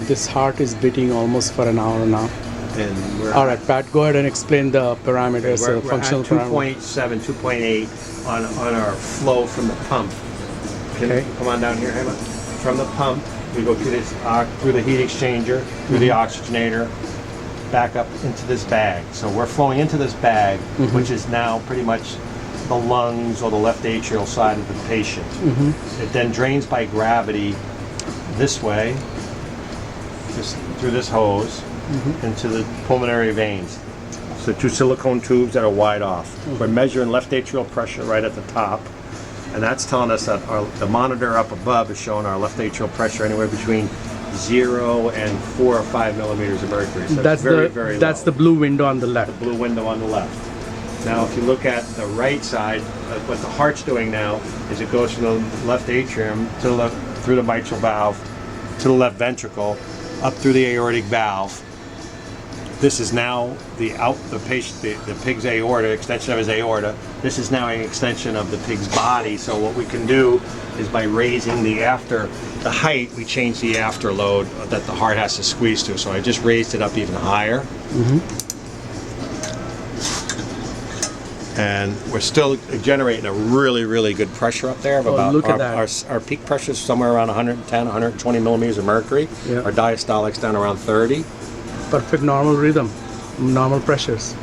This heart is beating almost for an hour now. And we're All right, Pat, go ahead and explain the parameters, we're functional at parameters. 2.7, 2.8 on our flow from the pump. Can Okay. you come on down here, Hema? From the pump, we go through this through the heat exchanger, through the oxygenator, back up into this bag. So we're flowing into this bag, which is now pretty much the lungs or the left atrial side of the patient. It then drains by gravity this way, just through this hose, into the pulmonary veins. So two silicone tubes that are wide off. We're measuring left atrial pressure right at the top, and that's telling us that the monitor up above is showing our left atrial pressure anywhere between 0 and 4 or 5 millimeters of mercury. So That's very that's low. the blue window on the left. Blue window on the left. Now, if you look at the right side, what the heart's doing now is it goes from the left atrium to the through the mitral valve to the left ventricle, up through the aortic valve. This is now the pig's aorta, extension of his aorta. This is now an extension of the pig's body. So what we can do is by raising the height, we change the afterload that the heart has to squeeze to. So I just raised it up even higher. And we're still generating a really good pressure up there of about look at that. Our peak pressure is somewhere around 110, 120 millimeters of mercury. Yeah. Our diastolic's down around 30. Perfect normal rhythm, normal pressures.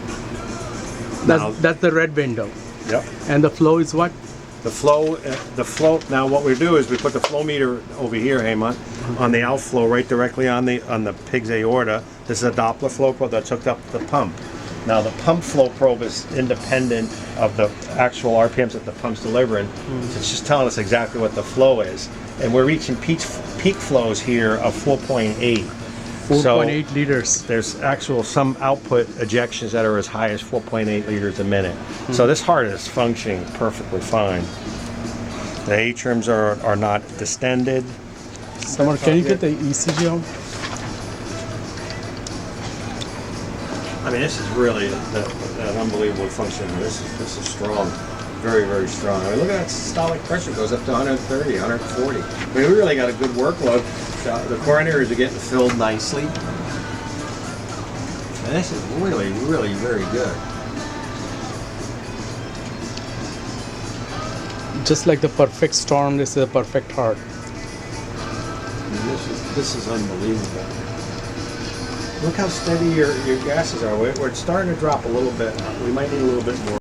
That's the red window. Yep. And the flow is what? The flow. Now, what we do is we put the flow meter over here, Heyman, on the outflow, right directly on the pig's aorta. This is a Doppler flow probe that's hooked up to the pump. Now, the pump flow probe is independent of the actual RPMs that the pump's delivering. So it's just telling us exactly what the flow is, and we're reaching peak flows here of 4.8. 4.8 liters. There's some output ejections that are as high as 4.8 liters a minute. So this heart is functioning perfectly fine. The atriums are not distended. Somewhere, can you get the ECG out? I mean, this is really an unbelievable function. This is strong, very strong. I mean, look at that systolic pressure goes up to 130, 140. I mean, we really got a good workload. The coronaries are getting filled nicely. And this is really very good. Just like the perfect storm, this is a perfect heart. I mean, this is unbelievable. Look how steady your gases are. We're starting to drop a little bit. We might need a little bit more.